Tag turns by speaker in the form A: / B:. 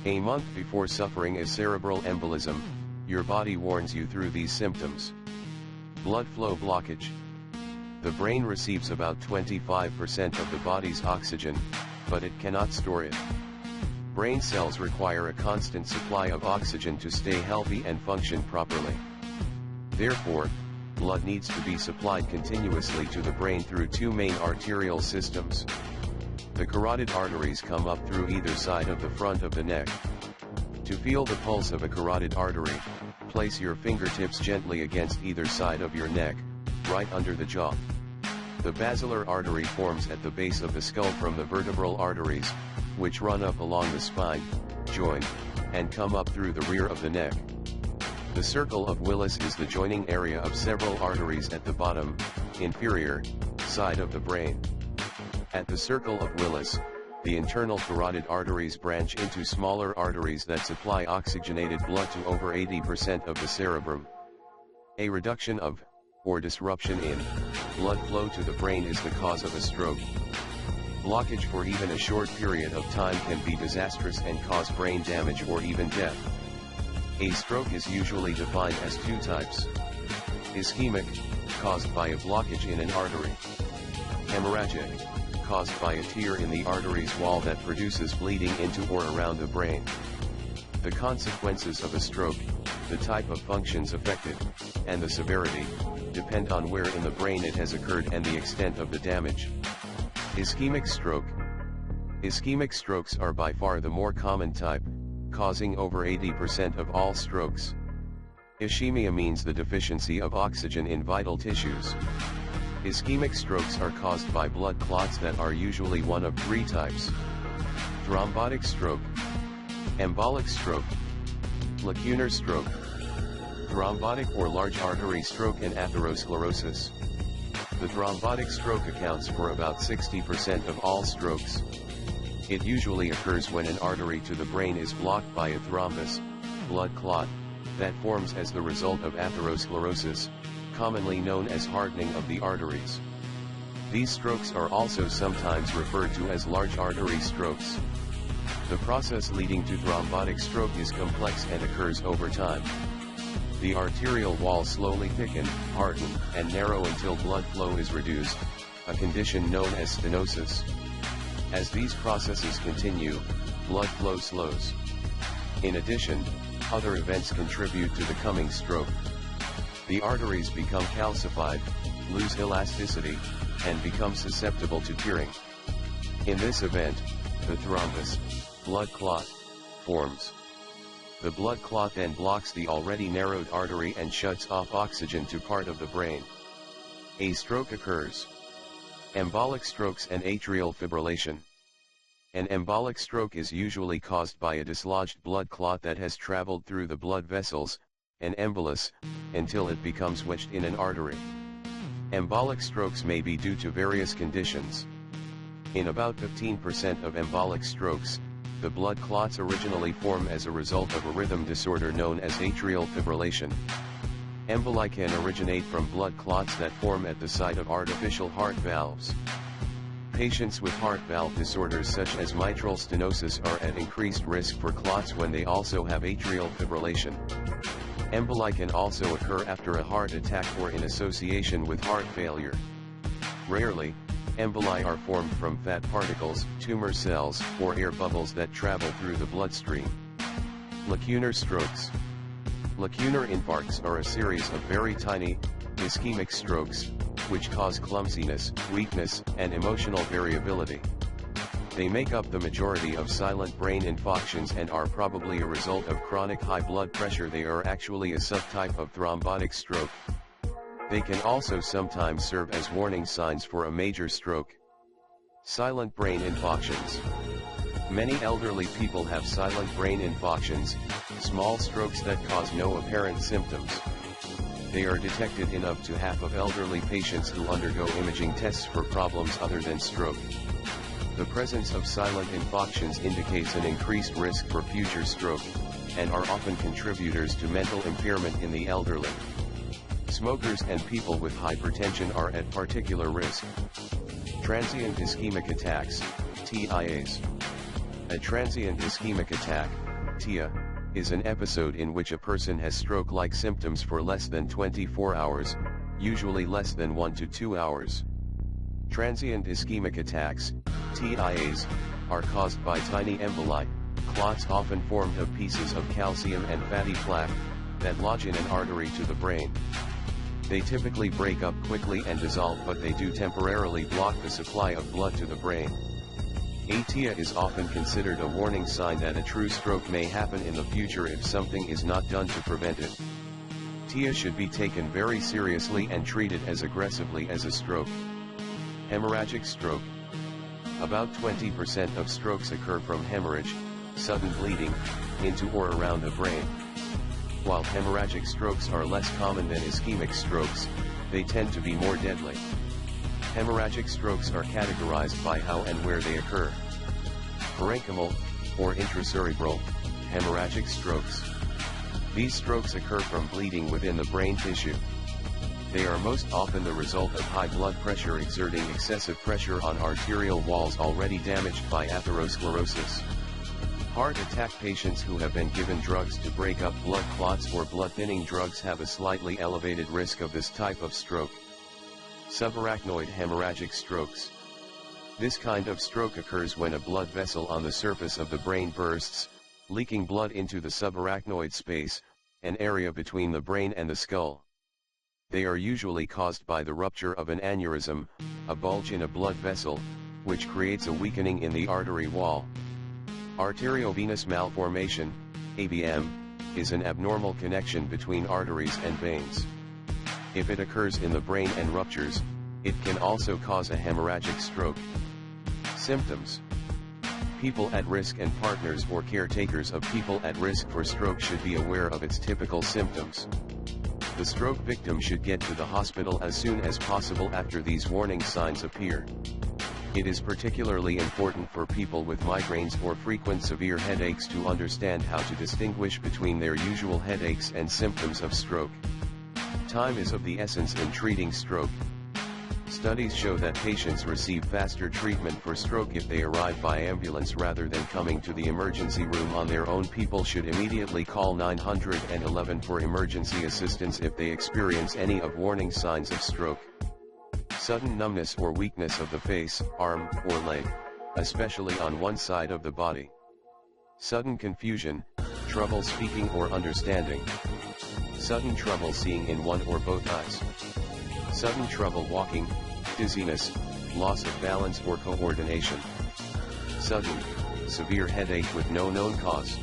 A: A month before suffering a cerebral embolism, your body warns you through these symptoms. Blood flow blockage. The brain receives about 25% of the body's oxygen, but it cannot store it. Brain cells require a constant supply of oxygen to stay healthy and function properly. Therefore, blood needs to be supplied continuously to the brain through two main arterial systems. The carotid arteries come up through either side of the front of the neck. To feel the pulse of a carotid artery, place your fingertips gently against either side of your neck, right under the jaw. The basilar artery forms at the base of the skull from the vertebral arteries, which run up along the spine, join, and come up through the rear of the neck. The circle of Willis is the joining area of several arteries at the bottom, inferior, side of the brain. At the circle of Willis, the internal carotid arteries branch into smaller arteries that supply oxygenated blood to over 80% of the cerebrum. A reduction of, or disruption in, blood flow to the brain is the cause of a stroke. Blockage for even a short period of time can be disastrous and cause brain damage or even death. A stroke is usually defined as two types. Ischemic, caused by a blockage in an artery. Hemorrhagic, caused by a tear in the artery's wall that produces bleeding into or around the brain. The consequences of a stroke, the type of functions affected, and the severity, depend on where in the brain it has occurred and the extent of the damage. Ischemic stroke. Ischemic strokes are by far the more common type, causing over 80% of all strokes. Ischemia means the deficiency of oxygen in vital tissues. Ischemic strokes are caused by blood clots that are usually one of three types: thrombotic stroke, embolic stroke, lacunar stroke, thrombotic or large artery stroke, and atherosclerosis. The thrombotic stroke accounts for about 60% of all strokes. It usually occurs when an artery to the brain is blocked by a thrombus, blood clot, that forms as the result of atherosclerosis, commonly known as hardening of the arteries. These strokes are also sometimes referred to as large artery strokes. The process leading to thrombotic stroke is complex and occurs over time. The arterial walls slowly thicken, harden, and narrow until blood flow is reduced, a condition known as stenosis. As these processes continue, blood flow slows. In addition, other events contribute to the coming stroke. The arteries become calcified, lose elasticity, and become susceptible to tearing. In this event, the thrombus, blood clot, forms. The blood clot then blocks the already narrowed artery and shuts off oxygen to part of the brain. A stroke occurs. Embolic strokes and atrial fibrillation. An embolic stroke is usually caused by a dislodged blood clot that has traveled through the blood vessels, an embolus, until it becomes wedged in an artery. Embolic strokes may be due to various conditions. In about 15% of embolic strokes, the blood clots originally form as a result of a rhythm disorder known as atrial fibrillation. Emboli can originate from blood clots that form at the site of artificial heart valves. Patients with heart valve disorders such as mitral stenosis are at increased risk for clots when they also have atrial fibrillation. Emboli can also occur after a heart attack or in association with heart failure. Rarely, emboli are formed from fat particles, tumor cells, or air bubbles that travel through the bloodstream. Lacunar strokes. Lacunar infarcts are a series of very tiny, ischemic strokes, which cause clumsiness, weakness, and emotional variability. They make up the majority of silent brain infarctions and are probably a result of chronic high blood pressure. They are actually a subtype of thrombotic stroke. They can also sometimes serve as warning signs for a major stroke. Silent brain infarctions. Many elderly people have silent brain infarctions, small strokes that cause no apparent symptoms. They are detected in up to half of elderly patients who undergo imaging tests for problems other than stroke. The presence of silent infarctions indicates an increased risk for future stroke, and are often contributors to mental impairment in the elderly. Smokers and people with hypertension are at particular risk. Transient ischemic attacks, TIAs. A transient ischemic attack, TIA, is an episode in which a person has stroke-like symptoms for less than 24 hours, usually less than 1 to 2 hours. Transient ischemic attacks, TIAs, are caused by tiny emboli, clots often formed of pieces of calcium and fatty plaque, that lodge in an artery to the brain. They typically break up quickly and dissolve, but they do temporarily block the supply of blood to the brain. A TIA is often considered a warning sign that a true stroke may happen in the future if something is not done to prevent it. TIA should be taken very seriously and treated as aggressively as a stroke. Hemorrhagic stroke. About 20% of strokes occur from hemorrhage, sudden bleeding, into or around the brain. While hemorrhagic strokes are less common than ischemic strokes, they tend to be more deadly. Hemorrhagic strokes are categorized by how and where they occur. Parenchymal, or intracerebral, hemorrhagic strokes. These strokes occur from bleeding within the brain tissue. They are most often the result of high blood pressure exerting excessive pressure on arterial walls already damaged by atherosclerosis. Heart attack patients who have been given drugs to break up blood clots or blood-thinning drugs have a slightly elevated risk of this type of stroke. Subarachnoid hemorrhagic strokes. This kind of stroke occurs when a blood vessel on the surface of the brain bursts, leaking blood into the subarachnoid space, an area between the brain and the skull. They are usually caused by the rupture of an aneurysm, a bulge in a blood vessel, which creates a weakening in the artery wall. Arteriovenous malformation, AVM, is an abnormal connection between arteries and veins. If it occurs in the brain and ruptures, it can also cause a hemorrhagic stroke. Symptoms. People at risk and partners or caretakers of people at risk for stroke should be aware of its typical symptoms. The stroke victim should get to the hospital as soon as possible after these warning signs appear. It is particularly important for people with migraines or frequent severe headaches to understand how to distinguish between their usual headaches and symptoms of stroke. Time is of the essence in treating stroke. Studies show that patients receive faster treatment for stroke if they arrive by ambulance rather than coming to the emergency room on their own. People should immediately call 911 for emergency assistance if they experience any of warning signs of stroke. Sudden numbness or weakness of the face, arm, or leg, especially on one side of the body. Sudden confusion, trouble speaking or understanding. Sudden trouble seeing in one or both eyes. Sudden trouble walking, dizziness, loss of balance or coordination. Sudden, severe headache with no known cause.